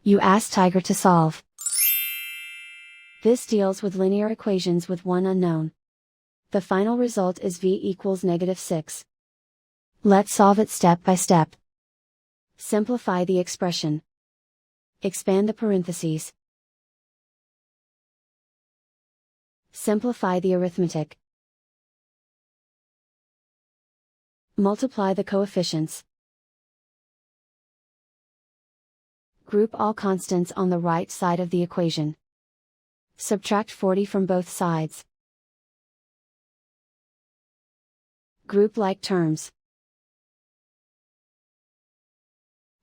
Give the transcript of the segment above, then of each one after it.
You ask Tiger to solve. This deals with linear equations with one unknown. The final result is v equals -6. Let's solve it step by step. Simplify the expression. Expand the parentheses. Simplify the arithmetic. Multiply the coefficients. Group all constants on the right side of the equation. Subtract 40 from both sides. Group like terms.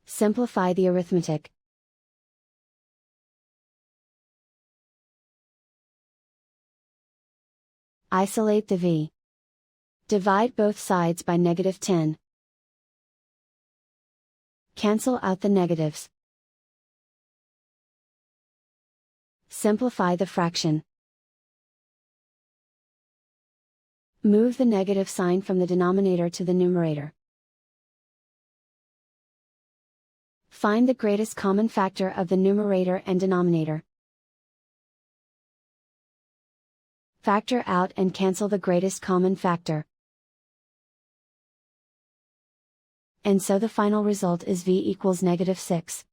Simplify the arithmetic. Isolate the v. Divide both sides by -10. Cancel out the negatives. Simplify the fraction. Move the negative sign from the denominator to the numerator. Find the greatest common factor of the numerator and denominator. Factor out and cancel the greatest common factor. And so the final result is v equals -6.